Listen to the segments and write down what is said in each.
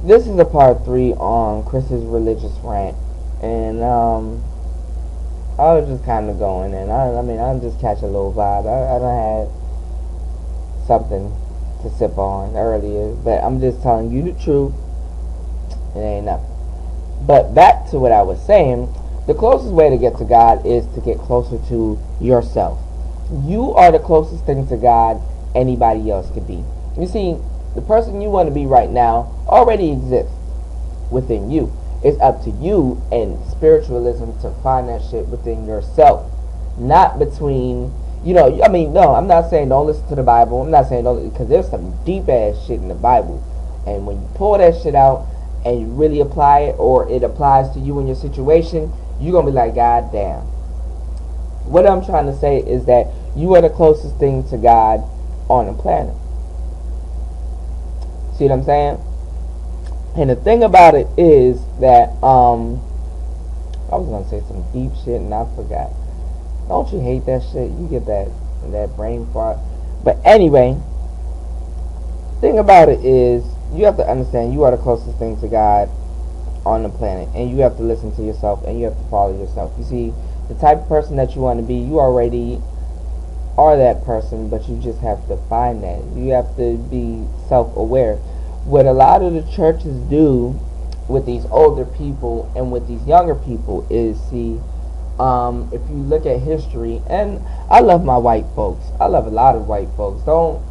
this is a part 3 on Chris's religious rant, and I was just kind of going, and I mean, I'm just catching a little vibe. I done had something to sip on earlier, but I'm just telling you the truth. It ain't nothing. But back to what I was saying, the closest way to get to God is to get closer to yourself. You are the closest thing to God anybody else could be. You see, the person you want to be right now already exists within you. It's up to you and spiritualism to find that shit within yourself. Not between, I mean, no, I'm not saying don't listen to the Bible. I'm not saying don't, because there's some deep ass shit in the Bible. And when you pull that shit out and you really apply it, or it applies to you in your situation, you're going to be like, God damn. What I'm trying to say is that you are the closest thing to God on the planet. See what I'm saying? And the thing about it is that, I was going to say some deep shit and I forgot. Don't you hate that shit? You get that brain fart. But anyway, thing about it is, you have to understand you are the closest thing to God on the planet, and you have to listen to yourself, and you have to follow yourself. You see, the type of person that you want to be, you already are that person, but you just have to find that. You have to be self-aware. What a lot of the churches do with these older people and with these younger people is, see, if you look at history, and I love my white folks. I love a lot of white folks. I know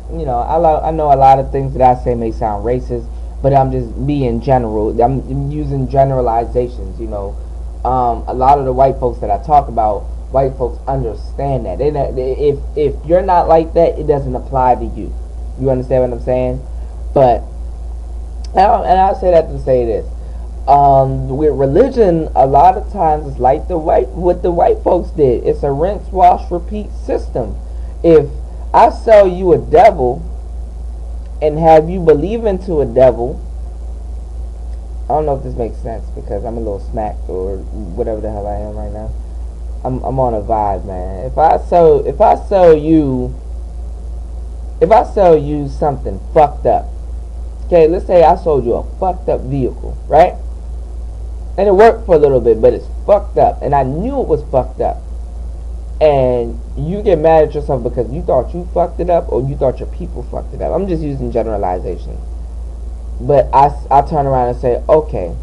a lot of things that I say may sound racist, but I'm just being general. I'm using generalizations, A lot of the white folks that I talk about, white folks understand that. If you're not like that, it doesn't apply to you. You understand what I'm saying? But, and I'll say that to say this. With religion, a lot of times it's like what the white folks did. It's a rinse, wash, repeat system. If I sell you a devil and have you believe into a devil, I don't know if this makes sense because I'm a little smacked or whatever the hell I am right now. I'm on a vibe, man. If I sell you something fucked up, okay, let's say I sold you a fucked up vehicle, right? And it worked for a little bit, but it's fucked up. And I knew it was fucked up. And you get mad at yourself because you thought you fucked it up or you thought your people fucked it up. I'm just using generalization. But I turn around and say, okay,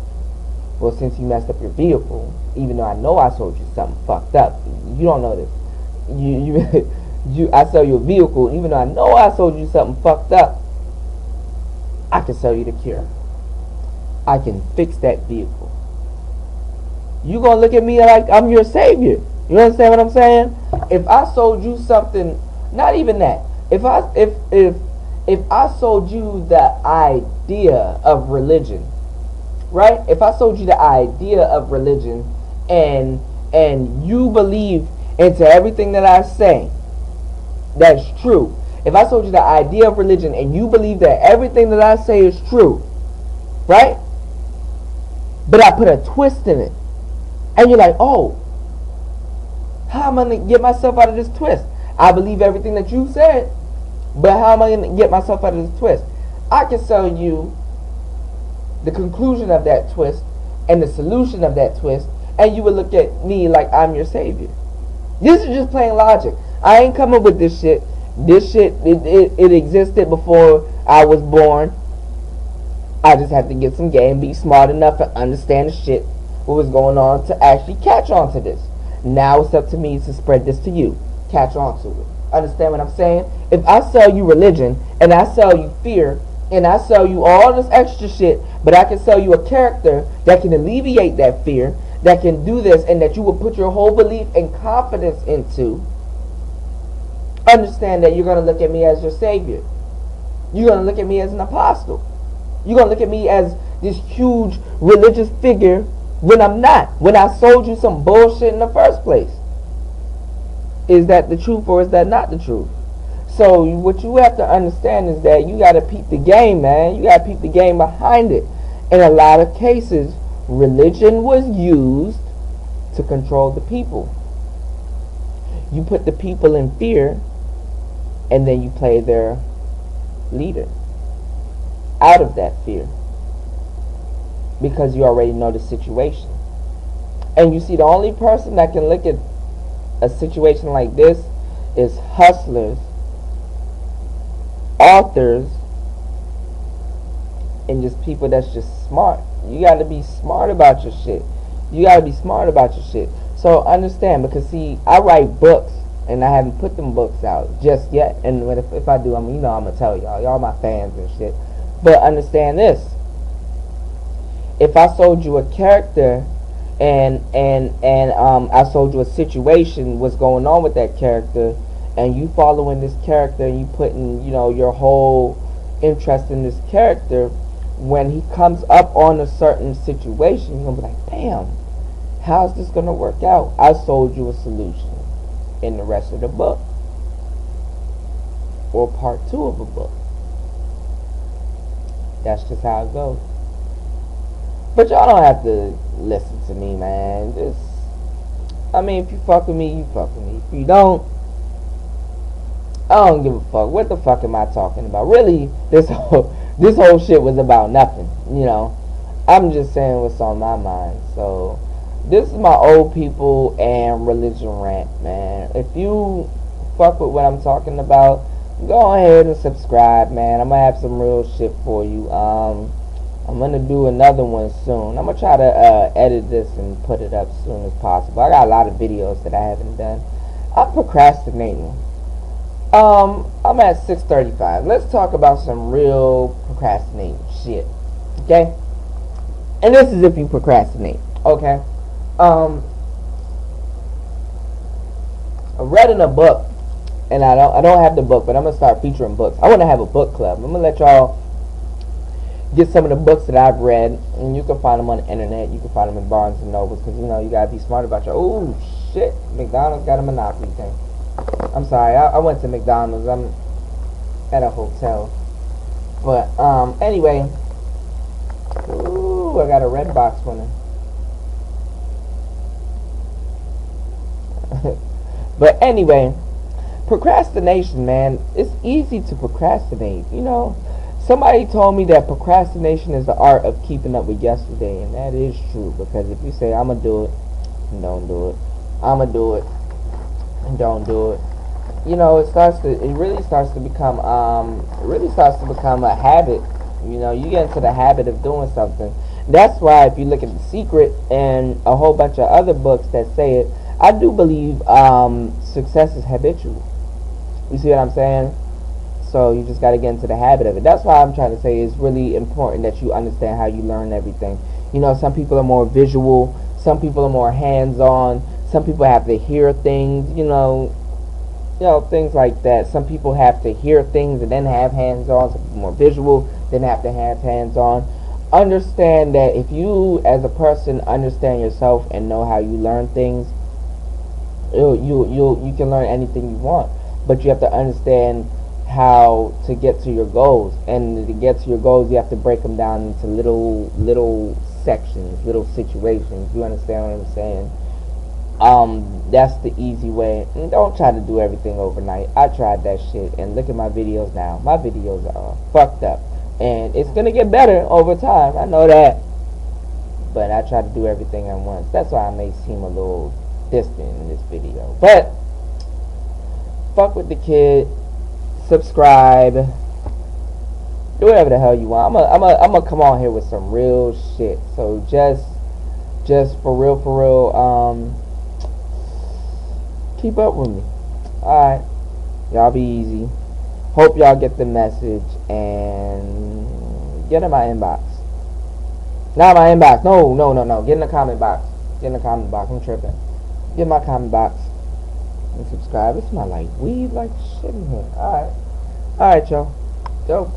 well, since you messed up your vehicle, even though I know I sold you something fucked up, you don't know this. I sell you a vehicle, even though I know I sold you something fucked up, I can sell you the cure. I can fix that vehicle. You gonna look at me like I'm your savior. You understand what I'm saying? If I sold you something, not even that. If I sold you the idea of religion, right? If I sold you the idea of religion and you believe into everything that I say, that's true. If I sold you the idea of religion and you believe that everything that I say is true, right? But I put a twist in it. And you're like, oh, how am I going to get myself out of this twist? I believe everything that you said, but how am I going to get myself out of this twist? I can sell you the conclusion of that twist and the solution of that twist, and you would look at me like I'm your savior. This is just plain logic. I ain't coming with this shit. This shit, it existed before I was born. I just have to get some game, be smart enough to understand the shit, what was going on, to actually catch on to this. Now it's up to me to spread this to you. Catch on to it. Understand what I'm saying? If I sell you religion, and I sell you fear, and I sell you all this extra shit, but I can sell you a character that can alleviate that fear, that can do this, and that you will put your whole belief and confidence into, understand that you're going to look at me as your savior. You're going to look at me as an apostle. You're going to look at me as this huge religious figure when I'm not. When I sold you some bullshit in the first place. Is that the truth or is that not the truth? So what you have to understand is that you got to peep the game, man. You got to peep the game behind it. In a lot of cases, religion was used to control the people. You put the people in fear, and then you play their leader out of that fear. because you already know the situation. And you see, the only person that can look at a situation like this is hustlers, authors, and just people that's just smart. You gotta be smart about your shit. You gotta be smart about your shit. So understand, because see, I write books and I haven't put them books out just yet. And if I do, I'm gonna tell y'all. Y'all my fans and shit. But understand this: if I sold you a character, and I sold you a situation, what's going on with that character, and you following this character and you putting your whole interest in this character, when he comes up on a certain situation, you're gonna be like, damn, how's this gonna work out? I sold you a solution in the rest of the book, or part 2 of a book. That's just how it goes. But y'all don't have to listen to me, man. If you fuck with me, you fuck with me. If you don't, I don't give a fuck. What the fuck am I talking about? Really, this whole shit was about nothing. I'm just saying what's on my mind. So this is my old people and religion rant, man. If you fuck with what I'm talking about, go ahead and subscribe, man. I'm gonna have some real shit for you. I'm gonna do another one soon. I'm gonna try to edit this and put it up as soon as possible. I got a lot of videos that I haven't done. I'm procrastinating. I'm at 6:35. Let's talk about some real procrastinating shit. Okay? And this is if you procrastinate. Okay? I read in a book, and I don't have the book, but I'm gonna start featuring books. I wanna have a book club. I'm gonna let y'all get some of the books that I've read, and you can find them on the internet. You can find them in Barnes and Nobles, because you gotta be smart about your. Oh shit! McDonald's got a monopoly thing. I'm sorry, I went to McDonald's. I'm at a hotel, but anyway. Ooh, I got a red box winner. But anyway, procrastination, man. It's easy to procrastinate. Somebody told me that procrastination is the art of keeping up with yesterday, and that is true, because if you say I'm gonna do it and don't do it, I'm gonna do it and don't do it, it really starts to become a habit. You get into the habit of doing something. That's why if you look at The Secret and a whole bunch of other books that say it, I do believe success is habitual. You see what I'm saying? So you just got to get into the habit of it. That's why I'm trying to say it's really important that you understand how you learn everything. Some people are more visual, some people are more hands-on, some people have to hear things, things like that. Some people have to hear things and then have hands-on. Some people are more visual, then have to have hands-on. Understand that if you, as a person, understand yourself and know how you learn things, you can learn anything you want. But you have to understand how to get to your goals, and to get to your goals, you have to break them down into little sections, little situations. You understand what I'm saying? That's the easy way. And don't try to do everything overnight. I tried that shit, and look at my videos now. My videos are fucked up, and it's gonna get better over time. I know that, but I try to do everything at once. That's why I may seem a little distant in this video. But fuck with the kid. Subscribe. Do whatever the hell you want. I'm gonna come on here with some real shit. So just for real, keep up with me. Alright. Y'all be easy. Hope y'all get the message and get in my inbox. Not my inbox. No. Get in the comment box. Get in the comment box. I'm tripping. Get in my comment box. And subscribe. It smell like weed like shit in here. Alright, y'all. Dope.